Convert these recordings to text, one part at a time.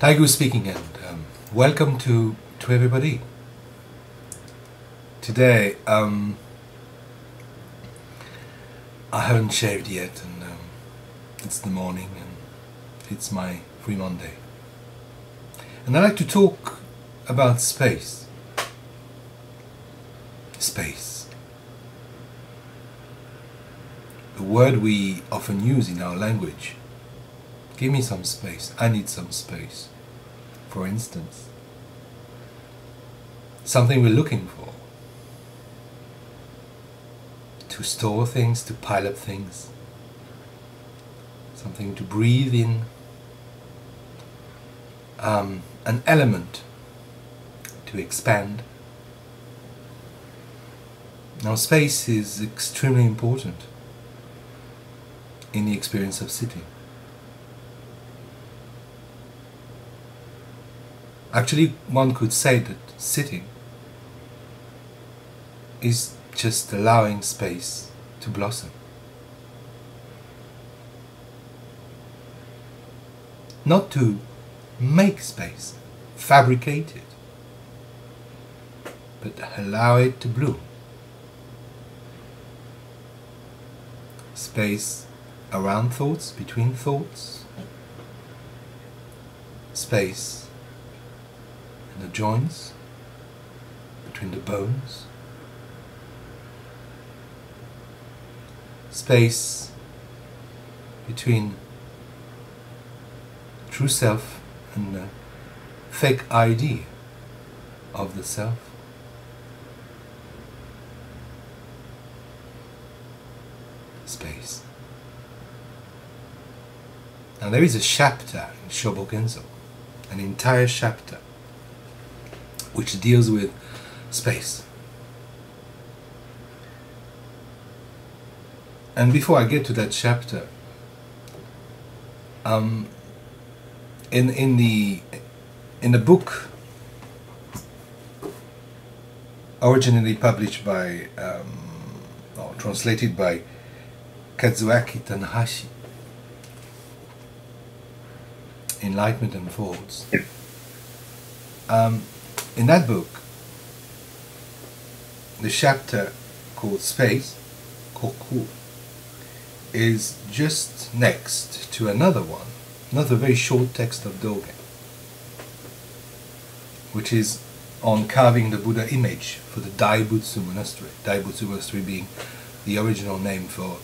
Taigu speaking, and welcome to everybody. Today, I haven't shaved yet, and it's the morning, and it's my free Monday. And I like to talk about space. Space. The word we often use in our language. Give me some space. I need some space. For instance, something we're looking for. To store things, to pile up things. Something to breathe in. An element to expand. Now, space is extremely important in the experience of sitting. Actually, one could say that sitting is just allowing space to blossom. Not to make space, fabricate it, but allow it to bloom. Space around thoughts, between thoughts. Space in the joints, between the bones. Space between true self and the fake idea of the self. Space. Now there is a chapter in Shobogenzo, an entire chapter, which deals with space. And before I get to that chapter, in the book originally published by or translated by Kazuaki Tanahashi, Enlightenment Unfolds. In that book, the chapter called Space, Koku, is just next to another one, another very short text of Dogen, which is on carving the Buddha image for the Daibutsu Monastery. Daibutsu Monastery being the original name for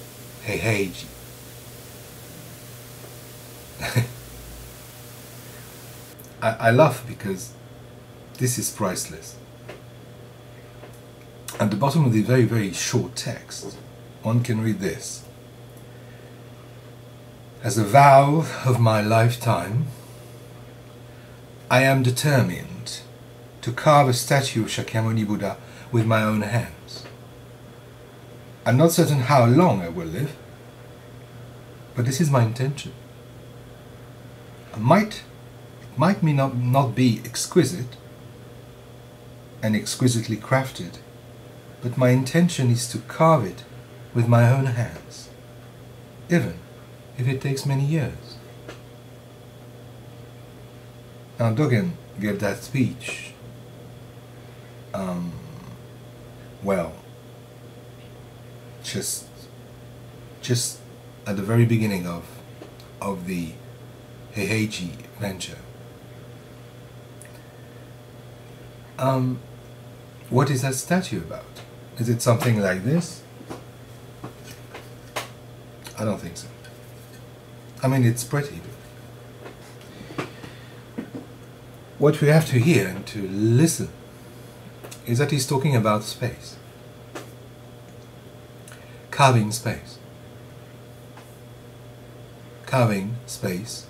Heiheiji. I laugh because this is priceless. At the bottom of the very, very short text, one can read this. As a vow of my lifetime, I am determined to carve a statue of Shakyamuni Buddha with my own hands. I'm not certain how long I will live, but this is my intention. It might not be exquisite and exquisitely crafted, but my intention is to carve it with my own hands, even if it takes many years. Now Dogen gave that speech, well, just at the very beginning of the Heiheiji venture. What is that statue about? Is it something like this? I don't think so. I mean, it's pretty. What we have to hear and to listen is that he's talking about space. Carving space. Carving space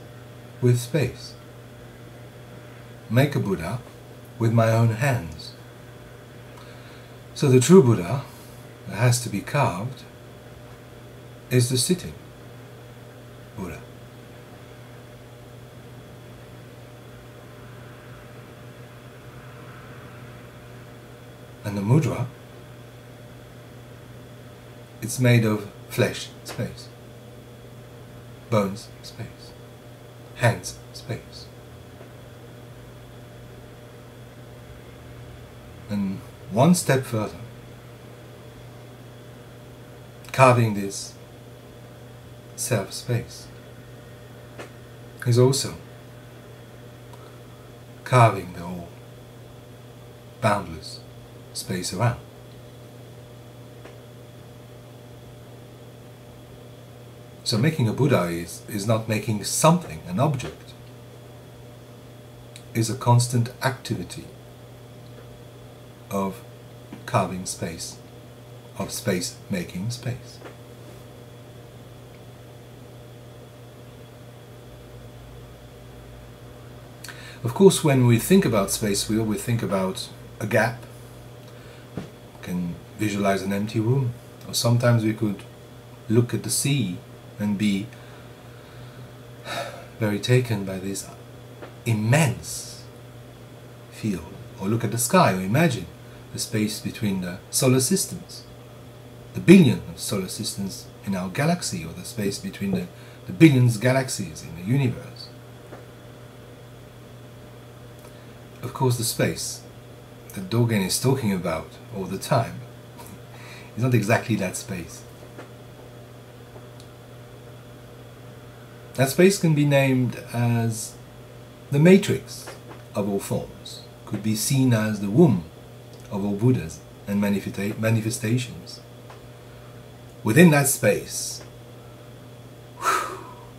with space. Make a Buddha with my own hands. So the true Buddha that has to be carved is the sitting Buddha. And the mudra, it's made of flesh, space, bones, space, hands, space, And one step further, carving this self-space is also carving the whole boundless space around. So making a Buddha is not making something, an object, is a constant activity of carving space, of space making space. Of course, when we think about space, we always think about a gap. We can visualize an empty room, or sometimes we could look at the sea and be very taken by this immense field, or look at the sky, or imagine the space between the solar systems, the billion of solar systems in our galaxy, or the space between the billions of galaxies in the universe. Of course, the space that Dogen is talking about all the time is not exactly that space. That space can be named as the matrix of all forms, could be seen as the womb of all Buddhas and manifestations. Within that space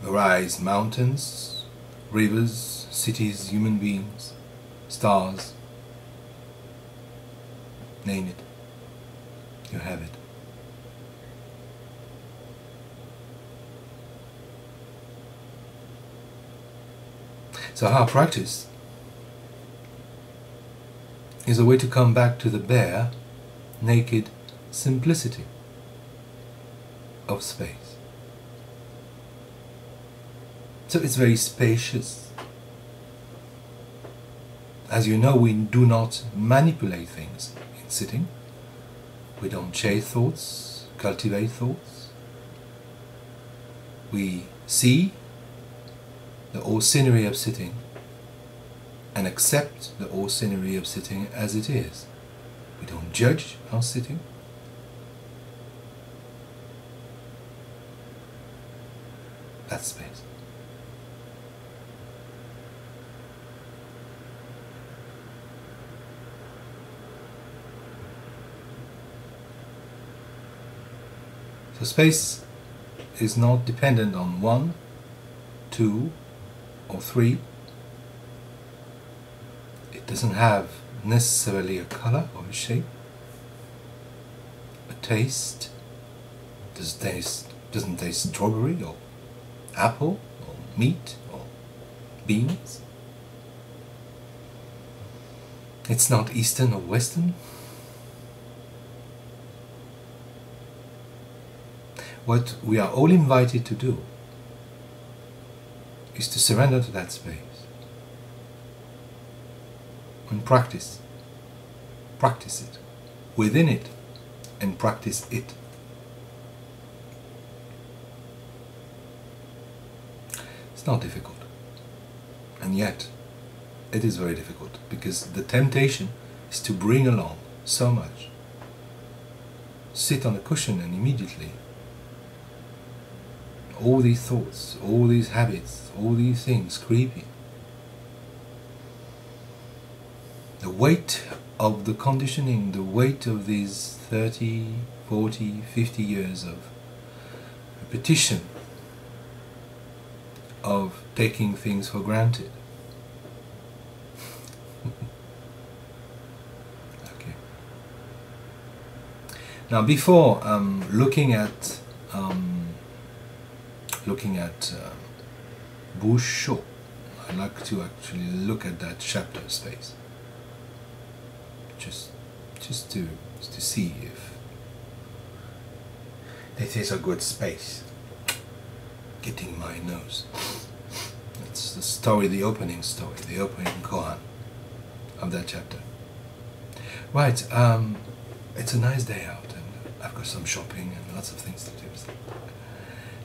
arise mountains, rivers, cities, human beings, stars. Name it. You have it. So our practice is a way to come back to the bare, naked simplicity of space. So it's very spacious. As you know, we do not manipulate things in sitting. We don't chase thoughts, cultivate thoughts. We see the whole scenery of sitting and accept the whole scenery of sitting as it is. We don't judge our sitting. That's space. So space is not dependent on 1, 2, or 3. It doesn't have necessarily a color or a shape, a taste. Doesn't taste strawberry or apple or meat or beans. It's not Eastern or Western. What we are all invited to do is to surrender to that space and practice it, within it, and practice it. It's not difficult, and yet it is very difficult, because the temptation is to bring along so much. Sit on a cushion and immediately all these thoughts, all these habits, all these things creeping. The weight of the conditioning, the weight of these 30, 40, 50 years of repetition, of taking things for granted. Okay. Now, before looking at Busho, I'd like to actually look at that chapter space, just to see if this is a good space. Getting my nose. It's the story, the opening koan of that chapter. Right, it's a nice day out, and I've got some shopping and lots of things to do. So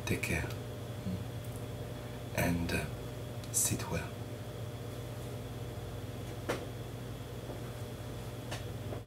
take care. And sit well.